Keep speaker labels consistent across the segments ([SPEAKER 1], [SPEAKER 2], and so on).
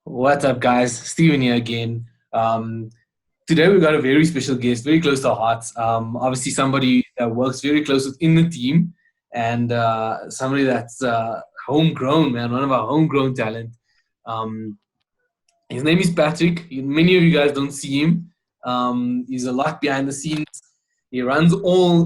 [SPEAKER 1] What's up, guys? Steven here again. Today we got a very special guest, very close to our hearts. Obviously, somebody that works very close within the team, and somebody that's homegrown, man, one of our homegrown talent. Um, his name is Patrick. Many of you guys don't see him. He's a lot behind the scenes. He works with all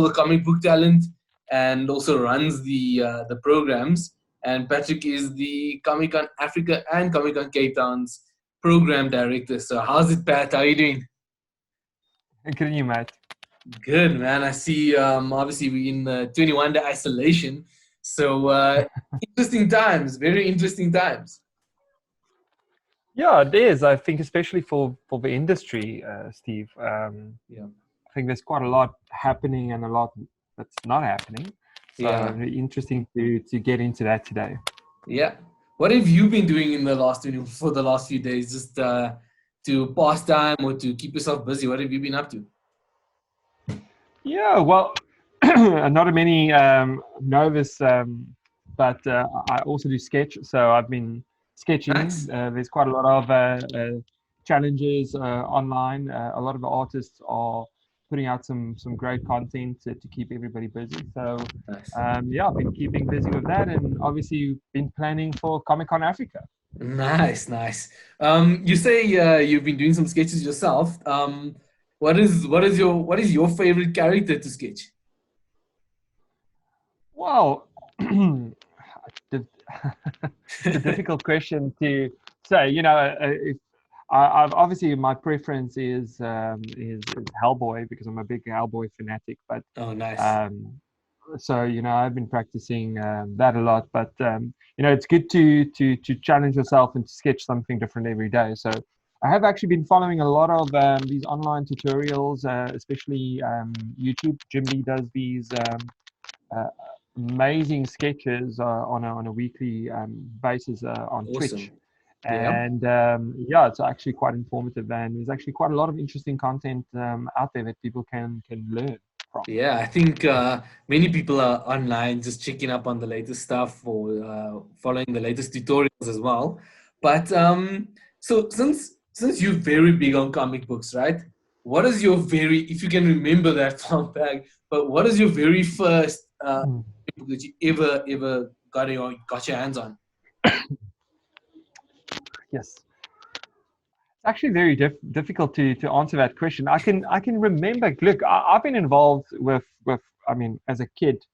[SPEAKER 1] the comic book talent, and also runs the programs. And Patrick is the Comic Con Africa and Comic Con Cape Town's program director. So how's it, Pat? How are you doing?
[SPEAKER 2] Good you, mate.
[SPEAKER 1] Good, man. I see. Obviously, we're in 21-day isolation. So interesting times. Very interesting times.
[SPEAKER 2] Yeah, it is. I think especially for the industry, Steve.
[SPEAKER 1] Yeah.
[SPEAKER 2] I think there's quite a lot happening and a lot that's not happening. So
[SPEAKER 1] Yeah.
[SPEAKER 2] really interesting to get into that today.
[SPEAKER 1] Yeah. What have you been doing in the for the last few days, just to pass time or to keep yourself busy? What have you been up to?
[SPEAKER 2] Yeah, well, not many know this, but I also do sketch. So I've been sketching.
[SPEAKER 1] Nice.
[SPEAKER 2] There's quite a lot of challenges online. A lot of the artists are putting out some great content to keep everybody busy. So
[SPEAKER 1] Nice.
[SPEAKER 2] yeah, I've been keeping busy with that, and obviously been planning for Comic Con Africa.
[SPEAKER 1] Nice, nice. You say you've been doing some sketches yourself. What is your favorite character to sketch?
[SPEAKER 2] Well, it's a difficult question to say. If I've obviously my preference is Hellboy because I'm a big Hellboy fanatic. But
[SPEAKER 1] Oh, nice.
[SPEAKER 2] um, so I've been practicing that a lot. But it's good to challenge yourself and to sketch something different every day. So I have actually been following a lot of these online tutorials, especially YouTube. Jim Lee does these. Uh, Amazing sketches on a weekly basis on Twitch,
[SPEAKER 1] Awesome. Yeah.
[SPEAKER 2] and yeah, it's actually quite informative, and there's actually quite a lot of interesting content out there that people can learn from.
[SPEAKER 1] Yeah, I think many people are online just checking up on the latest stuff or following the latest tutorials as well. But so since you're very big on comic books, right? What is your very, if you can remember that from back, but what is your very first
[SPEAKER 2] Mm.
[SPEAKER 1] book that you ever got your hands on?
[SPEAKER 2] Yes, it's actually very difficult to answer that question. I can remember. Look, I've been involved with. I mean, as a kid,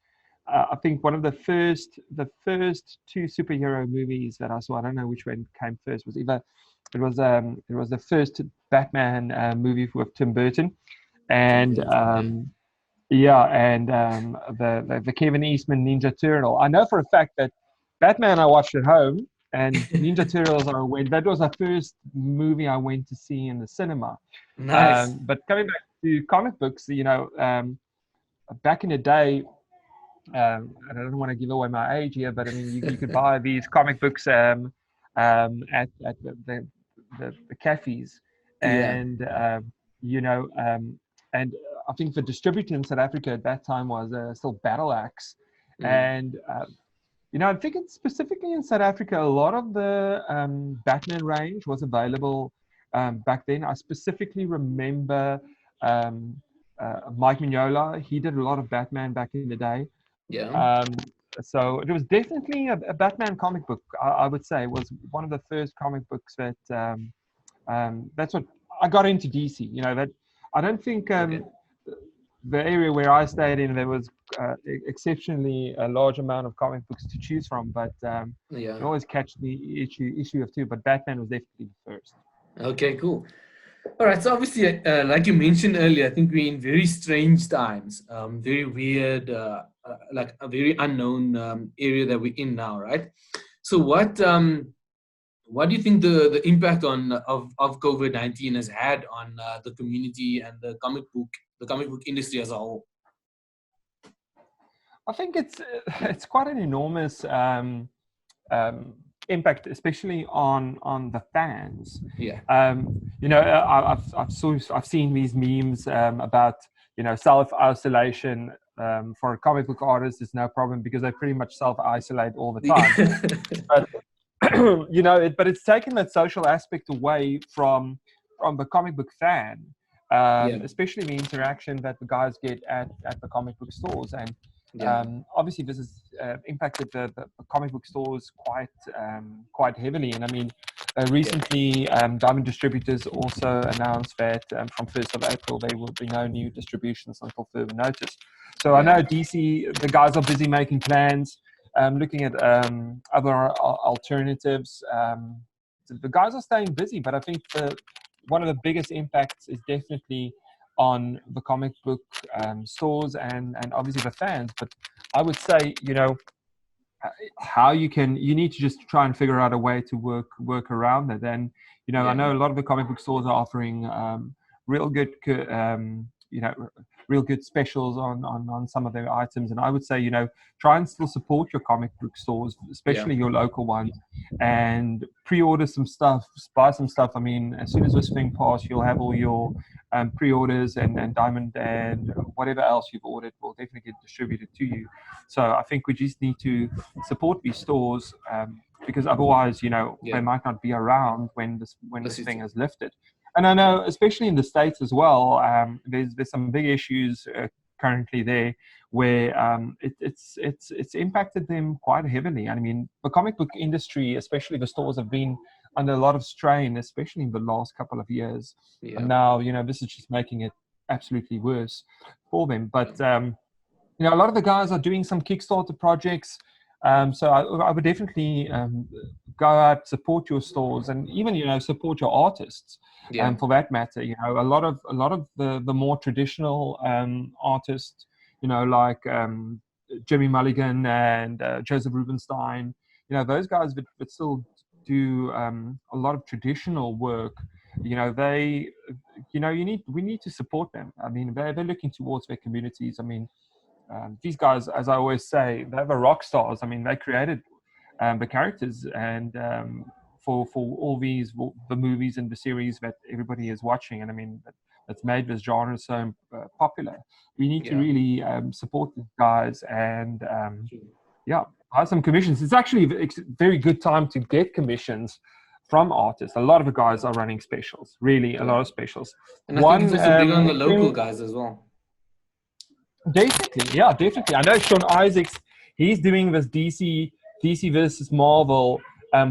[SPEAKER 2] I think one of the first two superhero movies that I saw. I don't know which one came first. It was the first Batman movie with Tim Burton, and
[SPEAKER 1] Yeah.
[SPEAKER 2] yeah, and the Kevin Eastman Ninja Turtle. I know for a fact that Batman I watched at home, and Ninja Turtles I went. That was the first movie I went to see in the cinema.
[SPEAKER 1] Nice.
[SPEAKER 2] But coming back to comic books, back in the day, and I don't want to give away my age here, but I mean, you could buy these comic books at the cafes,
[SPEAKER 1] Yeah.
[SPEAKER 2] and you know, and I think the distributor in South Africa at that time was still Battle Axe,
[SPEAKER 1] Mm.
[SPEAKER 2] and I think it's specifically in South Africa, a lot of the Batman range was available back then. I specifically remember um, Mike Mignola. He did a lot of Batman back in the day.
[SPEAKER 1] Yeah.
[SPEAKER 2] Um, so it was definitely a Batman comic book. I would say it was one of the first comic books that's what I got into DC. That I don't think
[SPEAKER 1] Okay.
[SPEAKER 2] the area where I stayed in there was exceptionally a large amount of comic books to choose from, but you
[SPEAKER 1] Yeah.
[SPEAKER 2] can always catch the issue of two. But Batman was definitely the first.
[SPEAKER 1] Okay, cool. All right, so obviously, like you mentioned earlier, I think we're in very strange times, very weird, like a very unknown area that we're in now, right? So, what do you think the impact of COVID-19 has had on the community and the comic book industry as a whole?
[SPEAKER 2] I think it's quite an enormous um, impact, especially on the fans.
[SPEAKER 1] Yeah.
[SPEAKER 2] I've seen these memes about self isolation for a comic book artist is no problem because they pretty much self isolate all the time. But but it's taken that social aspect away from the comic book fan,
[SPEAKER 1] Yeah.
[SPEAKER 2] especially the interaction that the guys get at the comic book stores. And
[SPEAKER 1] Yeah.
[SPEAKER 2] obviously, this has impacted the comic book stores quite heavily. And I mean, recently, Diamond Distributors also announced that from 1st of April, there will be no new distributions until further notice. So I
[SPEAKER 1] Yeah.
[SPEAKER 2] know DC, the guys are busy making plans, looking at other alternatives. So the guys are staying busy, but I think one of the biggest impacts is definitely on the comic book stores and obviously the fans. But I would say, how you need to just try and figure out a way to work around it. And I
[SPEAKER 1] Yeah.
[SPEAKER 2] know a lot of the comic book stores are offering real good real good specials on some of their items. And I would say, try and still support your comic book stores,
[SPEAKER 1] Yeah.
[SPEAKER 2] especially your local ones, and pre-order some stuff, buy some stuff. I mean, as soon as this thing passes, you'll have all your pre-orders and Diamond and whatever else you've ordered will definitely get distributed to you. So I think we just need to support these stores, because otherwise,
[SPEAKER 1] Yeah.
[SPEAKER 2] they might not be around when this
[SPEAKER 1] This is
[SPEAKER 2] thing
[SPEAKER 1] true.
[SPEAKER 2] is lifted. And I know, especially in the States as well, there's some big issues currently there where it's impacted them quite heavily. I mean, the comic book industry, especially the stores, have been under a lot of strain, especially in the last couple of years.
[SPEAKER 1] Yeah.
[SPEAKER 2] And now, this is just making it absolutely worse for them. But a lot of the guys are doing some Kickstarter projects. So I would definitely go out, support your stores, and even support your artists.
[SPEAKER 1] Yeah.
[SPEAKER 2] For that matter, a lot of the more traditional artists, like Jimmy Mulligan and Joseph Rubenstein. Those guys that still do a lot of traditional work. They, we need to support them. I mean, they're looking towards their communities. I mean, these guys, as I always say, they were rock stars. I mean, they created the characters and for all the movies and the series that everybody is watching. And I mean, that's made this genre so popular. We need to
[SPEAKER 1] Yeah.
[SPEAKER 2] really support these guys and
[SPEAKER 1] True.
[SPEAKER 2] yeah, buy some commissions. It's actually a very good time to get commissions from artists. A lot of the guys are running specials, really a
[SPEAKER 1] Yeah.
[SPEAKER 2] lot of specials.
[SPEAKER 1] And I think it's
[SPEAKER 2] One
[SPEAKER 1] also big on the local
[SPEAKER 2] thing.
[SPEAKER 1] guys as well.
[SPEAKER 2] Definitely, yeah, definitely. I know Sean Isaacs. He's doing this DC versus Marvel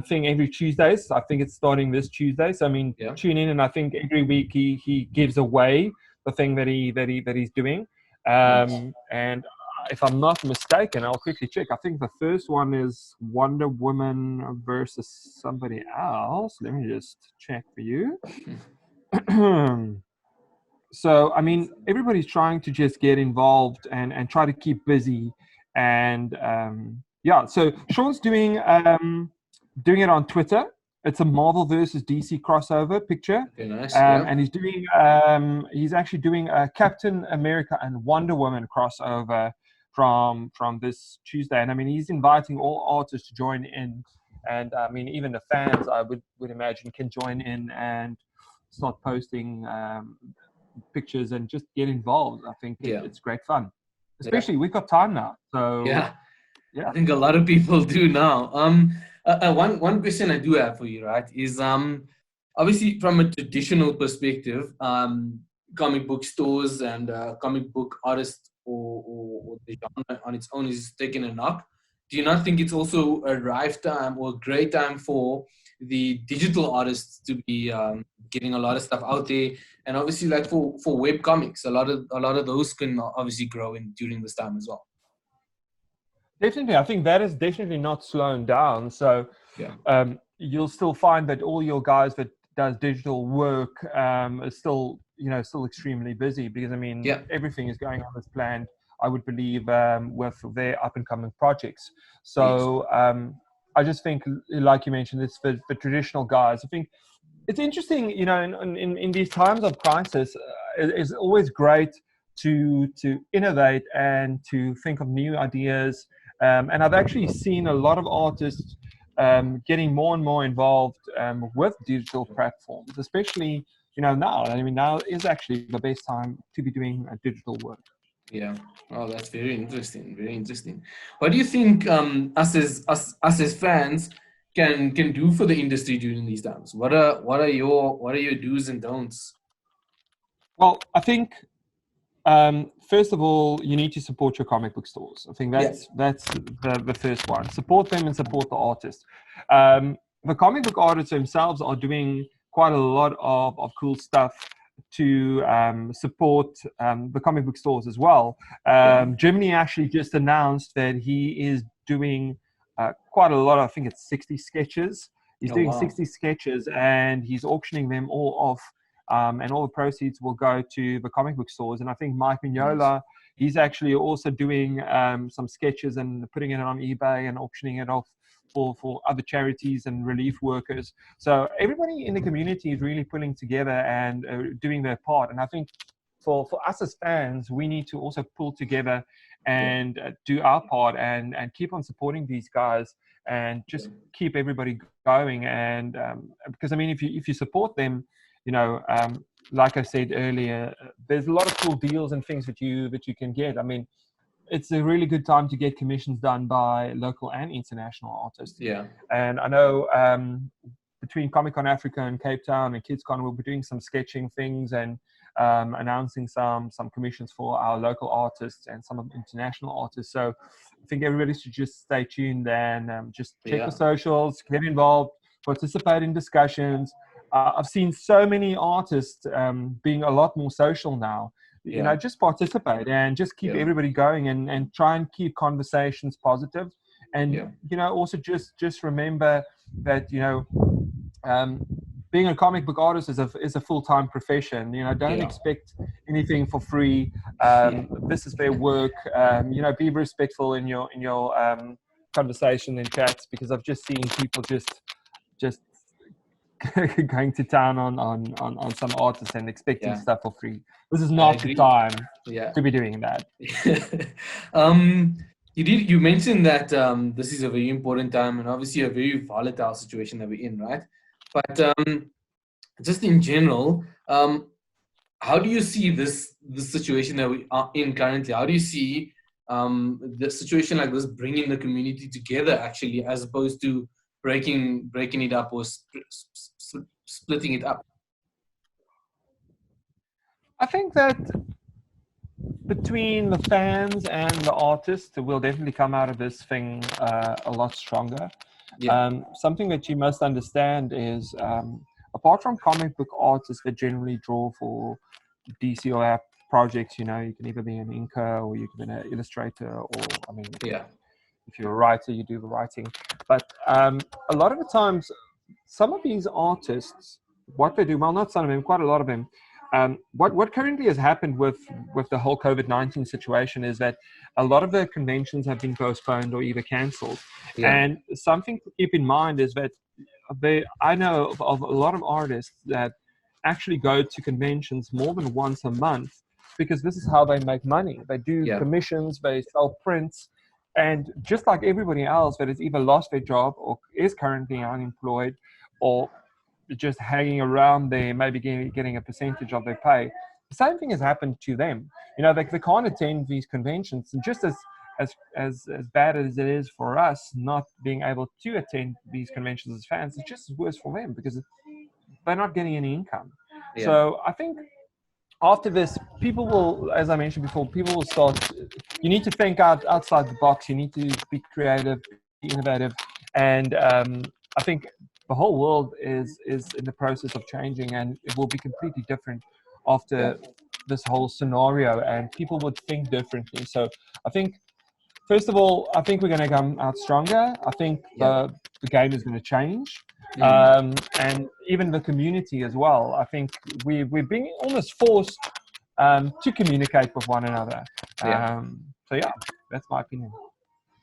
[SPEAKER 2] thing every Tuesday. So I think it's starting this Tuesday. So I mean,
[SPEAKER 1] Yeah.
[SPEAKER 2] tune in, and I think every week he gives away the thing that he's doing.
[SPEAKER 1] Nice.
[SPEAKER 2] And if I'm not mistaken, I'll quickly check. I think the first one is Wonder Woman versus somebody else. Let me just check for you. So I mean, everybody's trying to just get involved and try to keep busy, and yeah. So Sean's doing it on Twitter. It's a Marvel versus DC crossover picture,
[SPEAKER 1] Okay. Nice. Yeah.
[SPEAKER 2] and he's actually doing a Captain America and Wonder Woman crossover from this Tuesday. And I mean, he's inviting all artists to join in, and I mean, even the fans, I would imagine, can join in and start posting pictures and just get involved. I think
[SPEAKER 1] Yeah.
[SPEAKER 2] it's great fun.
[SPEAKER 1] Yeah.
[SPEAKER 2] Especially we've got time now, so
[SPEAKER 1] Yeah. I
[SPEAKER 2] yeah.
[SPEAKER 1] think a lot of people do now. One question I do have for you, right, is obviously from a traditional perspective, comic book stores and comic book artists or the genre on its own is taking a knock. Do you not think it's also a rife time or a great time for the digital artists to be getting a lot of stuff out there? And obviously, like for web comics, a lot of those can obviously grow in during this time as well.
[SPEAKER 2] Definitely, I think that is definitely not slowing down. So
[SPEAKER 1] Yeah.
[SPEAKER 2] you'll still find that all your guys that does digital work is still still extremely busy, because I mean
[SPEAKER 1] Yeah.
[SPEAKER 2] everything is going on as planned. I would believe with their up and coming projects.
[SPEAKER 1] Yes.
[SPEAKER 2] So I just think, like you mentioned, it's for traditional guys. I think it's interesting, in these times of crisis, it's always great to innovate and to think of new ideas. And I've actually seen a lot of artists getting more and more involved with digital platforms, especially now. I mean, now is actually the best time to be doing digital work.
[SPEAKER 1] Yeah. Oh, that's very interesting. Very interesting. What do you think? Us as fans, can do for the industry during these times? What are your do's and don'ts?
[SPEAKER 2] Well, I think first of all, you need to support your comic book stores. I think
[SPEAKER 1] Yeah.
[SPEAKER 2] that's the first one. Support them and support the artists. The comic book artists themselves are doing quite a lot of cool stuff to support the comic book stores as well.
[SPEAKER 1] Yeah.
[SPEAKER 2] Jiminy actually just announced that he is doing quite a lot. I think it's 60 sketches. He's
[SPEAKER 1] Oh
[SPEAKER 2] doing
[SPEAKER 1] wow.
[SPEAKER 2] 60 sketches and he's auctioning them all off. And all the proceeds will go to the comic book stores. And I think Mike
[SPEAKER 1] Nice.
[SPEAKER 2] Mignola, he's actually also doing some sketches and putting it on eBay and auctioning it off for other charities and relief workers. So everybody in the community is really pulling together and doing their part. And I think for us as fans, we need to also pull together
[SPEAKER 1] Yeah.
[SPEAKER 2] and do our part and keep on supporting these guys and just keep everybody going. And because I mean, if you support them, you know, like I said earlier, there's a lot of cool deals and things that you can get. I mean, it's a really good time to get commissions done by local and international artists.
[SPEAKER 1] Yeah.
[SPEAKER 2] And I know between Comic Con Africa and Cape Town and KidsCon, we'll be doing some sketching things and announcing some commissions for our local artists and some of the international artists. So I think everybody should just stay tuned and just check the
[SPEAKER 1] Yeah.
[SPEAKER 2] socials, get involved, participate in discussions. I've seen so many artists being a lot more social now. You know,
[SPEAKER 1] Yeah.
[SPEAKER 2] just participate and just keep
[SPEAKER 1] Yeah.
[SPEAKER 2] everybody going and try and keep conversations positive. And
[SPEAKER 1] Yeah.
[SPEAKER 2] you know, also just remember that um, being a comic book artist is a full-time profession. You know, don't
[SPEAKER 1] Yeah.
[SPEAKER 2] expect anything for free.
[SPEAKER 1] Yeah.
[SPEAKER 2] This is their work. You know, be respectful in your conversation and chats, because I've just seen people just going to town on some artists and expecting
[SPEAKER 1] Yeah.
[SPEAKER 2] stuff for free. This is
[SPEAKER 1] I
[SPEAKER 2] not the
[SPEAKER 1] agree.
[SPEAKER 2] time
[SPEAKER 1] Yeah.
[SPEAKER 2] to be doing that.
[SPEAKER 1] um, you mentioned that this is a very important time and obviously a very volatile situation that we're in, right? But just in general, how do you see this situation that we are in currently? How do you see the situation like this bringing the community together actually, as opposed to breaking it up or splitting it up?
[SPEAKER 2] I think that between the fans and the artists, we'll definitely come out of this thing a lot stronger.
[SPEAKER 1] Yeah.
[SPEAKER 2] Something that you must understand is, apart from comic book artists that generally draw for DC or app projects, you know, you can either be an inker or you can be an illustrator, or I mean,
[SPEAKER 1] Yeah.
[SPEAKER 2] if you're a writer, you do the writing. But a lot of the times, some of these artists, what they do, well, not some of them, quite a lot of them. What currently has happened with the whole COVID-19 situation is that a lot of the conventions have been postponed or either cancelled.
[SPEAKER 1] Yeah.
[SPEAKER 2] And something to keep in mind is that I know of a lot of artists that actually go to conventions more than once a month, because this is how they make money. They do
[SPEAKER 1] Yeah.
[SPEAKER 2] commissions, they sell prints, and just like everybody else that has either lost their job or is currently unemployed or just hanging around there, maybe getting a percentage of their pay, the same thing has happened to them. You know, they can't attend these conventions, and just as bad as it is for us not being able to attend these conventions as fans, it's just as worse for them because they're not getting any income.
[SPEAKER 1] Yeah.
[SPEAKER 2] So I think after this, people will, as I mentioned before, people will start. You need to think outside the box. You need to be creative, be innovative, and I think the whole world is in the process of changing, and it will be completely different
[SPEAKER 1] Yeah.
[SPEAKER 2] after this whole scenario, and people would think differently. So I think, first of all, I think we're going to come out stronger. I think
[SPEAKER 1] Yeah.
[SPEAKER 2] the game is going to change,
[SPEAKER 1] Mm.
[SPEAKER 2] and even the community as well. I think we're being almost forced to communicate with one another.
[SPEAKER 1] Yeah.
[SPEAKER 2] So yeah, that's my opinion.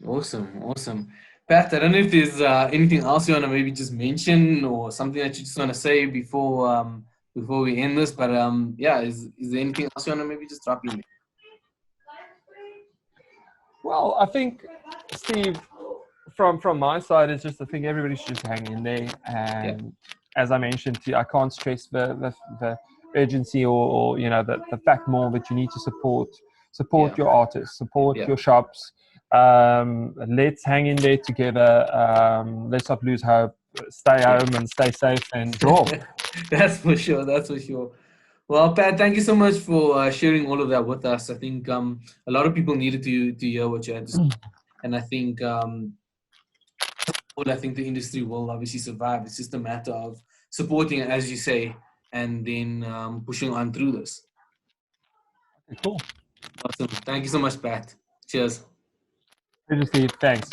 [SPEAKER 1] Awesome. Awesome. Pat, I don't know if there's anything else you want to maybe just mention or something that you just want to say before we end this. But yeah, is there anything else you want to maybe just drop in?
[SPEAKER 2] Well, I think, Steve, from my side, it's just I think everybody should just hang in there.
[SPEAKER 1] Yeah.
[SPEAKER 2] And as I mentioned to you, I can't stress the urgency or the fact more that you need to support
[SPEAKER 1] Yeah.
[SPEAKER 2] your artists, support
[SPEAKER 1] Yeah.
[SPEAKER 2] your shops, Let's hang in there together. Let's not lose hope. Stay home and stay safe and draw.
[SPEAKER 1] That's for sure. That's for sure. Well, Pat, thank you so much for sharing all of that with us. I think a lot of people needed to hear what you had to say, and I think I think the industry will obviously survive. It's just a matter of supporting it, as you say, and then pushing on through this.
[SPEAKER 2] Cool.
[SPEAKER 1] Awesome. Thank you so much, Pat. Cheers.
[SPEAKER 2] Good to see you. Thanks.